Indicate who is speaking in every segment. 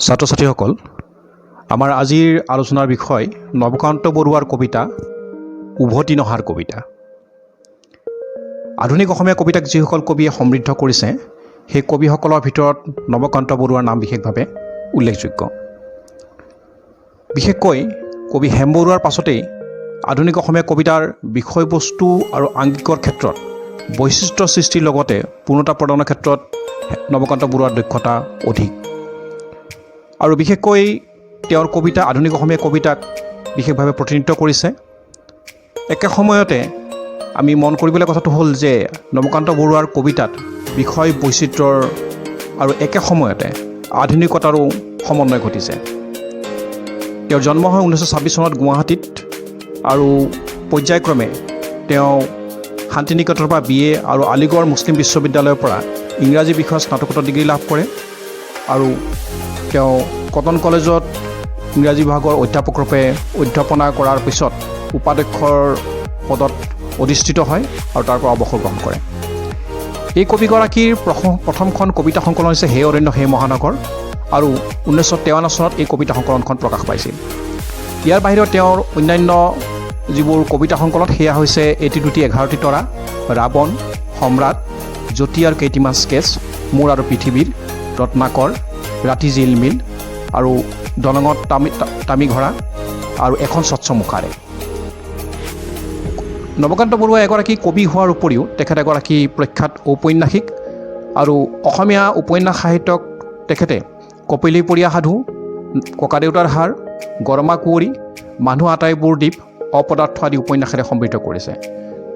Speaker 1: ছাত্ৰ ছাত্ৰীসকল, আমাৰ আজিৰ আলোচনাৰ বিষয় নবকান্ত বৰুৱাৰ কবিতা উভতি নহাৰ কবিতা। আধুনিক অসমীয়া কবিতাক যিসকল কবিয়ে সমৃদ্ধ কৰিছে সেই কবিসকলৰ ভিতৰত নবকান্ত বৰুৱাৰ নাম বিশেষভাৱে উল্লেখযোগ্য। বিশেষকৈ কবি হেম বৰুৱাৰ পাছতেই আধুনিক অসমীয়া কবিতাৰ বিষয়বস্তু আৰু আংগিকৰ ক্ষেত্ৰত বৈশিষ্ট্য সৃষ্টিৰ লগতে পূৰ্ণতা প্ৰদানৰ ক্ষেত্ৰত নবকান্ত বৰুৱাৰ দক্ষতা অধিক। আৰু বিশেষকৈ তেওঁৰ কবিতা আধুনিক অসমীয়া কবিতাক বিশেষভাৱে প্ৰতিনিধিত্ব কৰিছে। একে সময়তে আমি মন কৰিবলৈ কথাটো হ'ল যে নবকান্ত বৰুৱাৰ কবিতাত বিষয় বৈচিত্ৰ্যৰ আৰু একে সময়তে আধুনিকতাৰো সমন্বয় ঘটিছে। তেওঁৰ জন্ম হয় 1926 চনত গুৱাহাটীত আৰু পৰ্যায়ক্ৰমে তেওঁ শান্তিনিকেতনৰ পৰা BA আৰু আলিগড় মুছলিম বিশ্ববিদ্যালয়ৰ পৰা ইংৰাজী বিষয়ত স্নাতকোত্তৰ ডিগ্ৰী লাভ কৰে আৰু তেওঁ কটন কলেজত ইংৰাজী বিভাগৰ অধ্যাপকৰূপে অধ্যাপনা কৰাৰ পিছত উপাধ্যক্ষৰ পদত অধিষ্ঠিত হয় আৰু তাৰ পৰা অৱসৰ গ্ৰহণ কৰে। এই কবিগৰাকীৰ প্ৰথমখন কবিতা সংকলন হৈছে হে অৰণ্য হে মহানগৰ আৰু 1953 চনত এই কবিতা সংকলনখন প্ৰকাশ পাইছিল। ইয়াৰ বাহিৰেও তেওঁৰ অন্যান্য যিবোৰ কবিতা সংকলন সেয়া হৈছে এটি দুটি 11টি তৰা, ৰাৱণ, সম্ৰাট, জ্যোতি আৰু কেইটিমান স্কেচ, মোৰ আৰু পৃথিৱীৰ, ৰত্নাকৰ, ৰাতি জিলমিল আৰু দলঙত তামি ঘৰা আৰু এখন স্বচ্ছ মুখাৰে। নবকান্ত বৰুৱা এগৰাকী কবি হোৱাৰ উপৰিও তেখেত এগৰাকী প্ৰখ্যাত ঔপন্যাসিক আৰু অসমীয়া উপন্যাস সাহিত্যক তেখেতে কপিলীপৰীয়া সাধু, ককাদেউতাৰ হাৰ, গৰমা কুঁৱৰী, মানুহ আটাইবোৰ দ্বীপ, অপদাৰ্থ আদি উপন্যাসেৰে সমৃদ্ধ কৰিছে।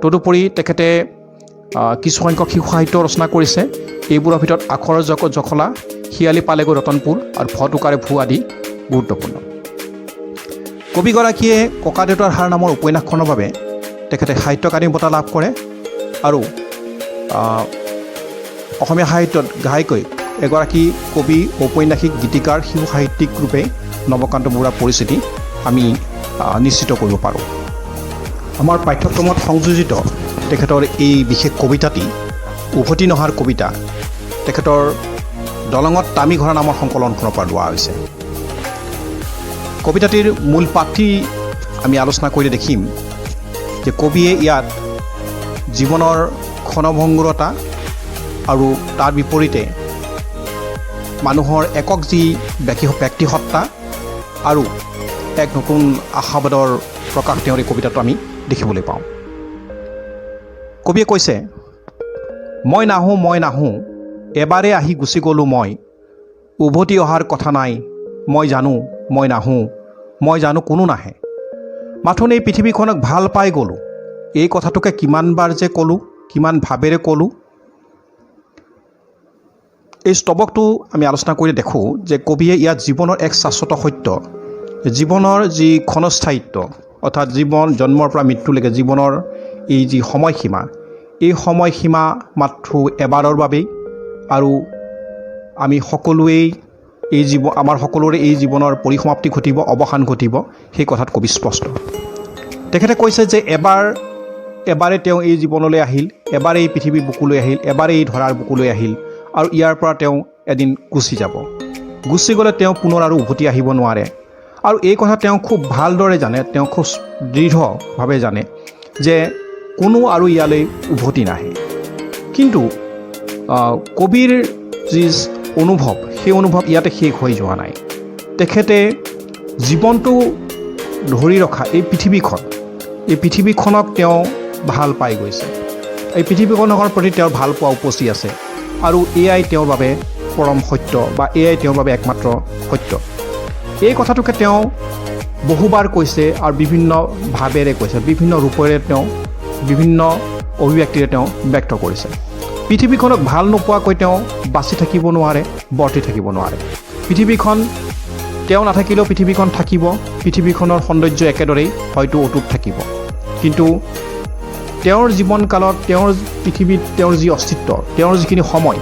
Speaker 1: তদুপৰি তেখেতে কিছুসংখ্যক শিশু সাহিত্য ৰচনা কৰিছে। এইবোৰৰ ভিতৰত আখৰৰ জখলা, শিয়ালি পালেগৈ ৰতনপুৰ আৰু ভটুকাৰে ভূ আদি গুৰুত্বপূৰ্ণ। কবিগৰাকীয়ে ককাদেউতাৰ হাৰ নামৰ উপন্যাসখনৰ বাবে তেখেতে সাহিত্য একাডেমী বঁটা লাভ কৰে আৰু অসমীয়া সাহিত্যত ঘাইকৈ এগৰাকী কবি, ঔপন্যাসিক, গীতিকাৰ, শিশু সাহিত্যিক ৰূপে নবকান্ত বৰুৱাৰ পৰিচিতি আমি নিশ্চিত কৰিব পাৰোঁ। আমাৰ পাঠ্যক্ৰমত সংযোজিত তেখেতৰ এই বিশেষ কবিতাটি উভতি নহাৰ কবিতা তেখেতৰ দলঙত তামি ঘৰা নামৰ সংকলনখনৰ পৰা লোৱা হৈছে। কবিতাটিৰ মূল পাঠটি আমি আলোচনা কৰিলে দেখিম যে কবিয়ে ইয়াত জীৱনৰ ক্ষণভংগুৰতা আৰু তাৰ বিপৰীতে মানুহৰ একক যি ব্যক্তিসত্তা আৰু এক নতুন আশাবাদৰ প্ৰকাশ তেওঁৰ এই কবিতাটো আমি দেখিবলৈ পাওঁ। কবিয়ে কৈছে, মই নাহোঁ এবাৰে আহি গুচি গ'লোঁ মই, উভতি অহাৰ কথা নাই, মই জানো কোনো নাহে, মাথোন এই পৃথিৱীখনক ভাল পাই গ'লোঁ, এই কথাটোকে কিমানবাৰ যে ক'লোঁ, কিমান ভাৱেৰে ক'লোঁ। এই স্তৱকটো আমি আলোচনা কৰি দেখোঁ যে কবিয়ে ইয়াত জীৱনৰ এক শাশ্বত সত্য, জীৱনৰ যি ক্ষণস্থায়িত্ব অৰ্থাৎ জীৱন জন্মৰ পৰা মৃত্যুলৈকে জীৱনৰ এই যি সময়সীমা, এই সময়সীমা মাথো এবাৰৰ বাবেই আৰু আমি সকলোৱেই আমাৰ সকলোৰে এই জীৱনৰ পৰিসমাপ্তি ঘটিব, অৱসান ঘটিব, সেই কথাত কবি স্পষ্ট। তেখেতে কৈছে যে এবাৰে তেওঁ এই জীৱনলৈ আহিল, এবাৰে এই পৃথিৱীৰ বুকুলৈ আহিল, এবাৰে এই ধৰাৰ বুকুলৈ আহিল আৰু ইয়াৰ পৰা তেওঁ এদিন গুচি যাব। গুচি গ'লে তেওঁ পুনৰ আৰু উভতি আহিব নোৱাৰে আৰু এই কথা তেওঁ খুব ভালদৰে জানে, তেওঁ খুব দৃঢ়ভাৱে জানে যে কোনো আৰু ইয়ালৈ উভতি নাহে। কিন্তু কবিৰ যি অনুভৱ, সেই অনুভৱ ইয়াতে শেষ হৈ যোৱা নাই। তেখেতে জীৱনটো ধৰি ৰখা এই পৃথিৱীখনক তেওঁ ভাল পাই গৈছে। এই পৃথিৱীখনৰ প্ৰতি তেওঁৰ ভাল পোৱা উপচি আছে আৰু এয়াই তেওঁৰ বাবে পৰম সত্য বা এয়াই তেওঁৰ বাবে একমাত্ৰ সত্য। এই কথাটোকে তেওঁ বহুবাৰ কৈছে আৰু বিভিন্ন ভাৱেৰে কৈছে, বিভিন্ন ৰূপেৰে তেওঁ বিভিন্ন অভিব্যক্তিৰে তেওঁ ব্যক্ত কৰিছে। পৃথিৱীখনক ভাল নোপোৱাকৈ তেওঁ বাচি থাকিব নোৱাৰে, বৰ্তি থাকিব নোৱাৰে। পৃথিৱীখন তেওঁ নাথাকিলেও পৃথিৱীখন থাকিব, পৃথিৱীখনৰ সৌন্দৰ্য একেদৰেই হয়তো অটুট থাকিব। কিন্তু তেওঁৰ জীৱনকালত তেওঁৰ পৃথিৱীত তেওঁৰ যি অস্তিত্ব, তেওঁৰ যিখিনি সময়,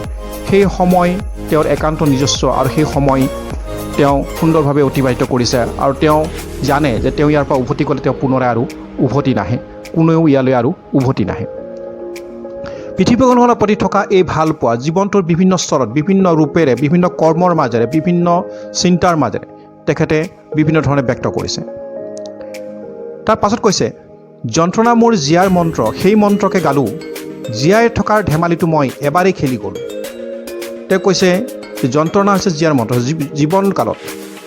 Speaker 1: সেই সময় তেওঁৰ একান্ত নিজস্ব আৰু সেই সময় তেওঁ সুন্দৰভাৱে অতিবাহিত কৰিছে আৰু তেওঁ জানে যে তেওঁ ইয়াৰ পৰা উভতি গ'লে তেওঁ পুনৰাই আৰু উভতি নাহে, কোনেও ইয়ালৈ আৰু উভতি নাহে। পৃথিৱীখনৰ প্ৰতি থকা এই ভালপোৱা জীৱনটোৰ বিভিন্ন স্তৰত বিভিন্ন ৰূপেৰে বিভিন্ন কৰ্মৰ মাজেৰে বিভিন্ন চিন্তাৰ মাজেৰে তেখেতে বিভিন্ন ধৰণে ব্যক্ত কৰিছে। তাৰ পাছত কৈছে, যন্ত্ৰণা মোৰ জীয়াৰ মন্ত্ৰ, সেই মন্ত্ৰকে গালোঁ, জীয়াই থকাৰ ধেমালিটো মই এবাৰেই খেলি গ'লোঁ। তেওঁ কৈছে যে যন্ত্ৰণা হৈছে জীয়াৰ মন্ত্ৰ। জীৱনকালত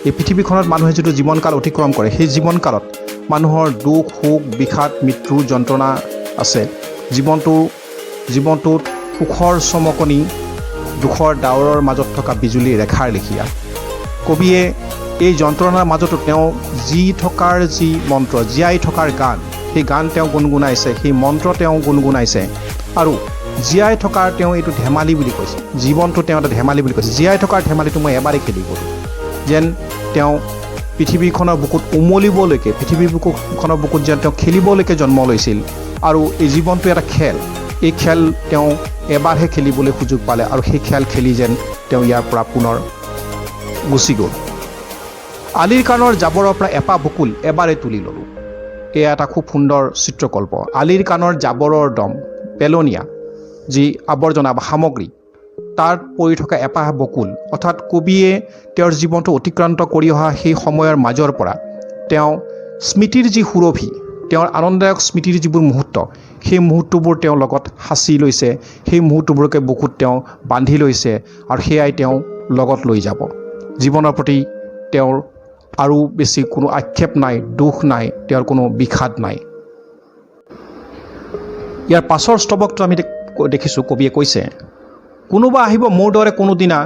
Speaker 1: এই পৃথিৱীখনত মানুহে যিটো জীৱনকাল অতিক্ৰম কৰে, সেই জীৱনকালত মানুহৰ দুখ সুখ বিষাদ মৃত্যু যন্ত্ৰণা আছে। জীৱনটোত সুখৰ চমকনি দুখৰ ডাৱৰৰ মাজত থকা বিজুলী ৰেখাৰ লেখীয়া। কবিয়ে এই যন্ত্ৰণাৰ মাজতো তেওঁ থকাৰ যি মন্ত্ৰ, জীয়াই থকাৰ গান, সেই গান তেওঁ গুণগুণাইছে, সেই মন্ত্ৰ তেওঁ গুণগুণাইছে। আৰু জীয়াই থকাৰ তেওঁ এইটো ধেমালি বুলি কৈছে, জীৱনটো তেওঁ এটা ধেমালি বুলি কৈছে। জীয়াই থকাৰ ধেমালিটো মই এবাৰেই খেলি গ'লোঁ। যেন তেওঁ পৃথিৱীখনৰ বুকুত উমলিবলৈকে, পৃথিৱীখনৰ বুকুত যেন তেওঁ খেলিবলৈকে জন্ম লৈছিল। আৰু এই জীৱনটো এটা খেল, এই খেল তেওঁ এবাৰহে খেলিবলৈ সুযোগ পালে আৰু সেই খেল খেলি যেন তেওঁ ইয়াৰ পৰা পুনৰ গুচি গ'ল। আলিৰ কাণৰ জাবৰৰ পৰা এপাহ বকুল এবাৰে তুলি ল'লোঁ। এয়া এটা খুব সুন্দৰ চিত্ৰকল্প। আলিৰ কাণৰ জাবৰৰ দম, পেলনীয়া যি আৱৰ্জনা বা সামগ্ৰী, তাত পৰি থকা এপাহ বকুল, অৰ্থাৎ কবিয়ে তেওঁৰ জীৱনটো অতিক্ৰান্ত কৰি অহা সেই সময়ৰ মাজৰ পৰা তেওঁ স্মৃতিৰ যি সুৰভি, তেওঁৰ আনন্দদায়ক স্মৃতিৰ যিবোৰ মুহূৰ্ত, সেই মুহূৰ্তবোৰ তেওঁ লগত সাঁচি লৈছে, সেই মুহূৰ্তবোৰকে বুকুত তেওঁ বান্ধি লৈছে আৰু সেয়াই তেওঁ লগত লৈ যাব। জীৱনৰ প্ৰতি তেওঁৰ আৰু বেছি কোনো আক্ষেপ নাই, দুখ নাই, তেওঁৰ কোনো বিষাদ নাই। ইয়াৰ পাছৰ স্তৱকটো আমি দেখিছোঁ, কবিয়ে কৈছে, কোনোবা আহিব মোৰ দৰে কোনোদিনা,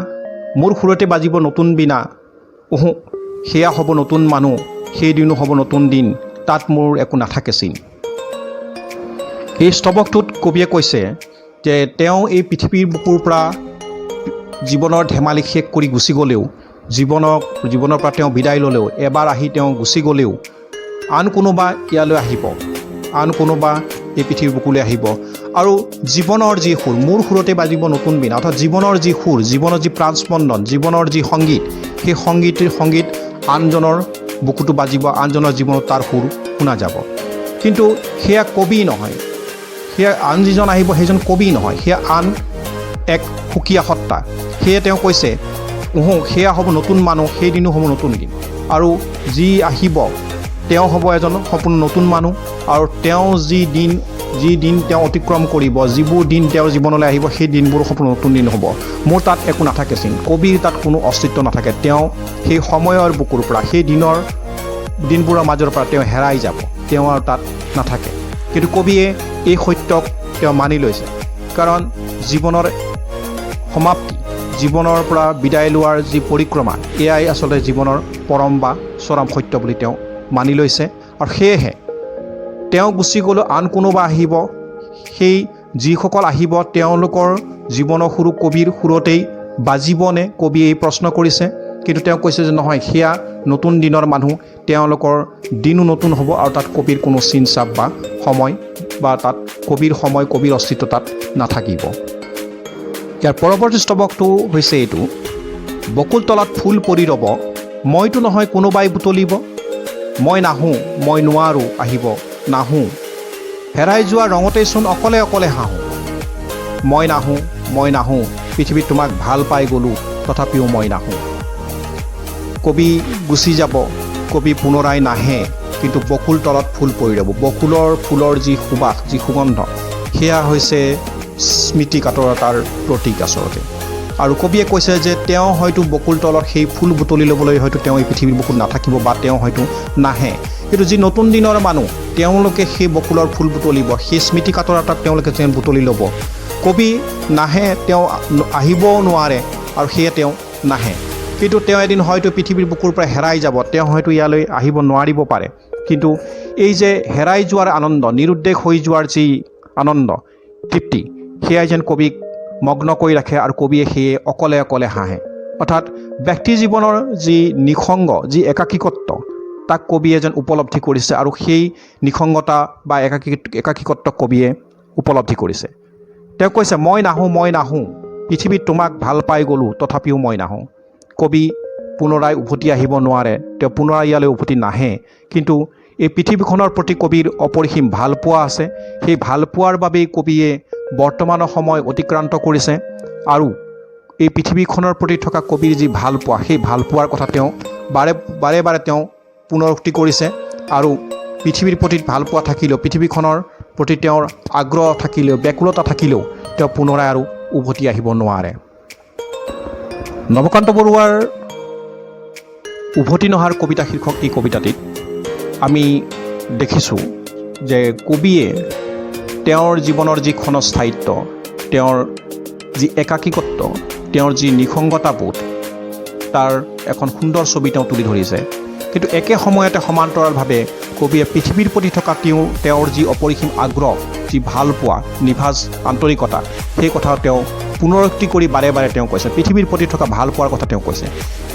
Speaker 1: মোৰ সুৰতে বাজিব নতুন বীণা, সেয়া হ'ব নতুন মানুহ, সেইদিনো হ'ব নতুন দিন, তাত মোৰ একো নাথাকে চিন। এই স্তৱকটোত কবিয়ে কৈছে যে তেওঁ এই পৃথিৱীৰ বুকুৰ পৰা জীৱনৰ ধেমালি শেষ কৰি গুচি গ'লেও, জীৱনৰ পৰা তেওঁ বিদায় ল'লেও, এবাৰ আহি তেওঁ গুচি গ'লেও আন কোনোবা ইয়ালৈ আহিব, আন কোনোবা এই পৃথিৱীৰ বুকুলৈ আহিব আৰু জীৱনৰ যি সুৰ, মোৰ সুৰতে বাজিব নতুন বীণা, অৰ্থাৎ জীৱনৰ যি সুৰ, জীৱনৰ যি প্ৰাণস্পন্দন, জীৱনৰ যি সংগীত, সেই সংগীত আনজনৰ বুকুটো বাজিব, আনজনৰ জীৱনত তাৰ সুৰ শুনা যাব। কিন্তু সেয়া কবি নহয়, সেয়া আন যিজন আহিব সেইজন কবি নহয়, সেয়া আন এক সুকীয়া সত্তা। সেয়ে তেওঁ কৈছে, সেয়া হ'ব নতুন মানুহ, সেইদিনো হ'ব নতুন দিন। আৰু যি আহিব তেওঁ হ'ব এজন সম্পূৰ্ণ নতুন মানুহ। আৰু তেওঁ যি দিন তেওঁ অতিক্ৰম কৰিব, যিবোৰ দিন তেওঁৰ জীৱনলৈ আহিব, সেই দিনবোৰ সম্পূৰ্ণ নতুন দিন হ'ব। মোৰ তাত একো নাথাকে চিন, কবিৰ তাত কোনো অস্তিত্ব নাথাকে। তেওঁ সেই সময়ৰ বুকুৰ পৰা, সেই দিনবোৰৰ মাজৰ পৰা তেওঁ হেৰাই যাব, তেওঁ আৰু তাত নাথাকে। কিন্তু কবিয়ে এই সত্যক তেওঁ মানি লৈছে, কাৰণ জীৱনৰ সমাপ্তি, জীৱনৰ পৰা বিদায় লোৱাৰ যি পৰিক্ৰমা, এয়াই আচলতে জীৱনৰ পৰম বা চৰম সত্য বুলি তেওঁ মানি লৈছে। আৰু সেয়েহে তেওঁ গুচি গ'লেও আন কোনোবা আহিব, সেই যিসকল আহিব তেওঁলোকৰ জীৱনৰ সুৰো কবিৰ সুৰতেই বাজিবনে, কবিয়ে এই প্ৰশ্ন কৰিছে। কিন্তু তেওঁ কৈছে যে নহয়, সেয়া নতুন দিনৰ মানুহ, তেওঁলোকৰ দিনো নতুন হ'ব আৰু তাত কবিৰ কোনো চিন চাপ বা সময় বা তাত কবিৰ সময়, কবিৰ অস্তিত্ব তাত নাথাকিব। ইয়াৰ পৰৱৰ্তী স্তৱকটো হৈছে এইটো, বকুল তলত ফুল পৰি ৰ'ব, মইতো নহয় কোনোবাই বুটলিব, মই নাহোঁ, মই নোৱাৰোঁ আহিব, নাহোঁ, হেৰাই যোৱা ৰঙতেই চোন অকলে অকলে হাঁহোঁ, মই নাহোঁ, পৃথিৱীত তোমাক ভাল পাই গ'লোঁ, তথাপিও মই নাহোঁ। কবি গুচি যাব, কবি পুনৰাই নাহে, কিন্তু বকুল তলত ফুল পৰি ৰ'ব। বকুলৰ ফুলৰ যি সুবাস, যি সুগন্ধ, সেয়া হৈছে স্মৃতি কাতৰতাৰ প্ৰতীক আচলতে। আৰু কবিয়ে কৈছে যে তেওঁ হয়তো বকুল তলত সেই ফুল বুটলি ল'বলৈ হয়তো তেওঁ এই পৃথিৱীৰ বুকুত নাথাকিব বা তেওঁ হয়তো নাহে, কিন্তু যি নতুন দিনৰ মানুহ তেওঁলোকে সেই বকুলৰ ফুল বুটলিব, সেই স্মৃতি কাতৰতাক তেওঁলোকে যেন বুটলি ল'ব। কবি নাহে, তেওঁ আহিবও নোৱাৰে আৰু সেয়ে তেওঁ নাহে। কিন্তু তেওঁ এদিন হয়তো পৃথিৱীৰ বুকুৰ পৰা হেৰাই যাব, তেওঁ হয়তো ইয়ালৈ আহিব নোৱাৰিব পাৰে। কিন্তু এই যে হেৰাই যোৱাৰ আনন্দ, নিৰুদ্দেশ হৈ যোৱাৰ যি আনন্দ তৃপ্তি, সেয়াই যেন কবিক মগ্ন কৰি ৰাখে আৰু কবিয়ে সেয়ে অকলে অকলে হাঁহে। অৰ্থাৎ ব্যক্তি জীৱনৰ যি নিসংগ, যি একাকীকত্ব, তাক কবিয়ে যেন উপলব্ধি কৰিছে আৰু সেই নিসংগতা বা একাকীকত্ব কবিয়ে উপলব্ধি কৰিছে। তেওঁ কৈছে, মই নাহোঁ, পৃথিৱীত তোমাক ভাল পাই গ'লোঁ, তথাপিও মই নাহোঁ। কবি পুনৰাই উভতি আহিব নোৱাৰে, তেওঁ পুনৰাই ইয়ালৈ উভতি নাহে, কিন্তু এই পৃথিৱীখনৰ প্ৰতি কবিৰ অপৰিসীম ভালপোৱা আছে। সেই ভালপোৱাৰ বাবেই কবিয়ে বৰ্তমানৰ সময় অতিক্ৰান্ত কৰিছে আৰু এই পৃথিৱীখনৰ প্ৰতি থকা কবিৰ যি ভালপোৱা সেই ভালপোৱাৰ কথা তেওঁ বাৰে বাৰে তেওঁ পুনৰুক্তি কৰিছে আৰু পৃথিৱীৰ প্ৰতি ভালপোৱা থাকিলেও পৃথিৱীখনৰ প্ৰতি তেওঁৰ আগ্ৰহ থাকিলেও ব্যাকুলতা থাকিলেও তেওঁ পুনৰাই আৰু উভতি আহিব নোৱাৰে। নৱকান্ত বৰুৱাৰ উভতি নহাৰ কবিতা শীৰ্ষক এই কবিতাটিত আমি দেখিছোঁ যে কবিয়ে তেওঁৰ জীৱনৰ যি ক্ষণস্থায়িত্ব, তেওঁৰ যি একাকীকত্ব, তেওঁৰ যি নিসংগতাবোধ, তাৰ এখন সুন্দৰ ছবি তেওঁ তুলি ধৰিছে। কিন্তু একে সময়তে সমান্তৰালভাৱে কবিয়ে পৃথিৱীৰ প্ৰতি থকা তেওঁৰ যি অপৰিসীম আগ্ৰহ, যি ভালপোৱা, নিভাঁজ আন্তৰিকতা, সেই কথা তেওঁ পুনৰুক্তি কৰি বাৰে বাৰে তেওঁ কৈছে। পৃথিৱীৰ প্ৰতি থকা ভালপোৱাৰ কথা তেওঁ কৈছে।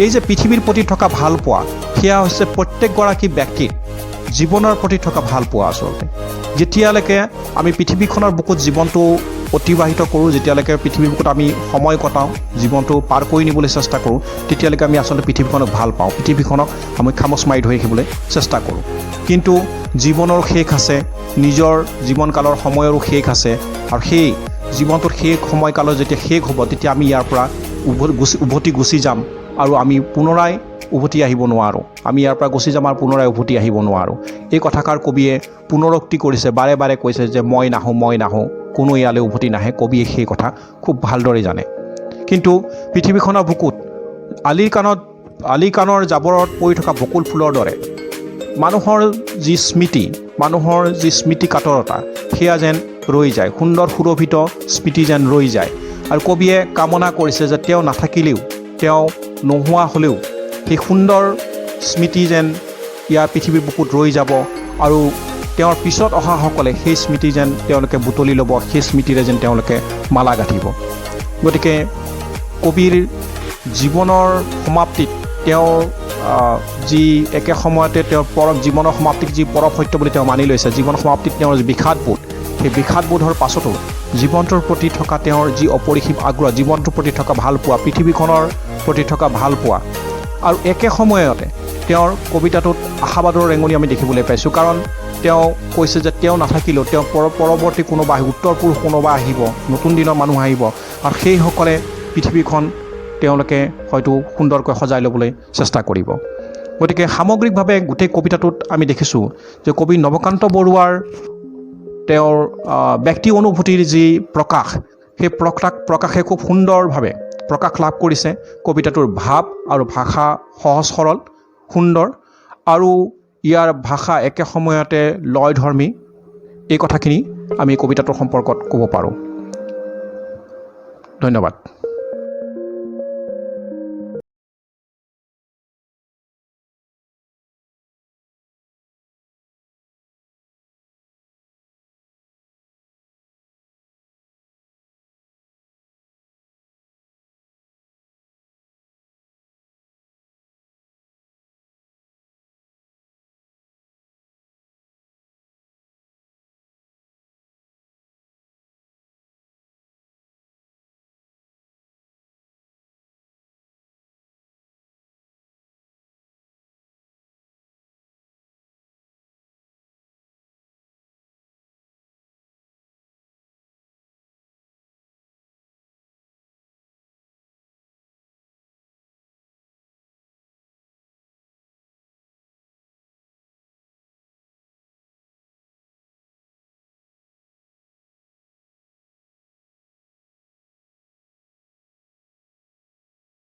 Speaker 1: এই যে পৃথিৱীৰ প্ৰতি থকা ভালপোৱা, সেয়া হৈছে প্ৰত্যেকগৰাকী ব্যক্তিৰ জীৱনৰ প্ৰতি থকা ভালপোৱা। আচলতে যেতিয়ালৈকে আমি পৃথিৱীখনৰ বুকুত জীৱনটো অতিবাহিত কৰোঁ, যেতিয়ালৈকে পৃথিৱীৰ বুকুত আমি সময় কটাওঁ, জীৱনটো পাৰ কৰি নিবলৈ চেষ্টা কৰোঁ, তেতিয়ালৈকে আমি আচলতে পৃথিৱীখনক ভাল পাওঁ, পৃথিৱীখনক আমি খামোচ মাৰি ধৰি ৰাখিবলৈ চেষ্টা কৰোঁ। কিন্তু জীৱনৰ শেষ আছে, নিজৰ জীৱনকালৰ সময়ৰো শেষ আছে আৰু সেই জীৱনটোৰ শেষ সময়কালৰ যেতিয়া শেষ হ'ব তেতিয়া আমি ইয়াৰ পৰা উভতি গুচি যাম আৰু আমি পুনৰাই উভতি আহিব নোৱাৰোঁ। আমি ইয়াৰ পৰা গুচি যাম আৰু পুনৰাই উভতি আহিব নোৱাৰোঁ। এই কথাষাৰ কবিয়ে পুনৰুক্তি কৰিছে, বাৰে বাৰে কৈছে যে মই নাহোঁ, কোনো ইয়ালৈ উভতি নাহে। কবিয়ে সেই কথা খুব ভালদৰে জানে। কিন্তু পৃথিৱীখনৰ বুকুত আলি কাণৰ জাবৰত পৰি থকা বকুল ফুলৰ দৰে মানুহৰ যি স্মৃতি কাতৰতা, সেয়া যেন ৰৈ যায়, সুন্দৰ সুৰভিত স্মৃতি যেন ৰৈ যায়। আৰু কবিয়ে কামনা কৰিছে যে তেওঁ নাথাকিলেও, তেওঁ নোহোৱা হ'লেও সেই সুন্দৰ স্মৃতি যেন ইয়াৰ পৃথিৱীৰ বুকুত ৰৈ যাব আৰু তেওঁৰ পিছত অহাসকলে সেই স্মৃতি যেন তেওঁলোকে বুটলি ল'ব, সেই স্মৃতিৰে যেন তেওঁলোকে মালা গাঁঠিব। গতিকে কবিৰ জীৱনৰ সমাপ্তিত তেওঁৰ যি একে সময়তে তেওঁৰ জীৱনৰ সমাপ্তিক যি পৰম সত্য বুলি তেওঁ মানি লৈছে, জীৱন সমাপ্তিত তেওঁৰ যি বিষাদবোধ, সেই বিষাদবোধৰ পাছতো জীৱনটোৰ প্ৰতি থকা তেওঁৰ যি অপৰিসীম আগ্ৰহ, জীৱনটোৰ প্ৰতি থকা ভালপোৱা, পৃথিৱীখনৰ প্ৰতি থকা ভালপোৱা, আৰু একে সময়তে তেওঁৰ কবিতাটোত আশাবাদৰ ৰেঙনি আমি দেখিবলৈ পাইছোঁ। কাৰণ তেওঁ কৈছে যে তেওঁ নাথাকিলেও তেওঁ পৰৱৰ্তী কোনোবা উত্তৰ পুৰুষ কোনোবা আহিব, নতুন দিনৰ মানুহ আহিব আৰু সেইসকলে পৃথিৱীখন তেওঁলোকে হয়তো সুন্দৰকৈ সজাই ল'বলৈ চেষ্টা কৰিব। গতিকে সামগ্ৰিকভাৱে গোটেই কবিতাটোত আমি দেখিছোঁ যে কবি নৱকান্ত বৰুৱাৰ তেওঁৰ ব্যক্তি অনুভূতিৰ যি প্ৰকাশ, সেই প্ৰকাশে খুব সুন্দৰভাৱে প্ৰকাশ লাভ কৰিছে। কবিতাটোৰ ভাৱ আৰু ভাষা সহজ সৰল, সুন্দৰ আৰু ইয়াৰ ভাষা একে সময়তে লয়ধৰ্মী। এই কথাখিনি আমি কবিতাটোৰ সম্পৰ্কত ক'ব পাৰোঁ। ধন্যবাদ।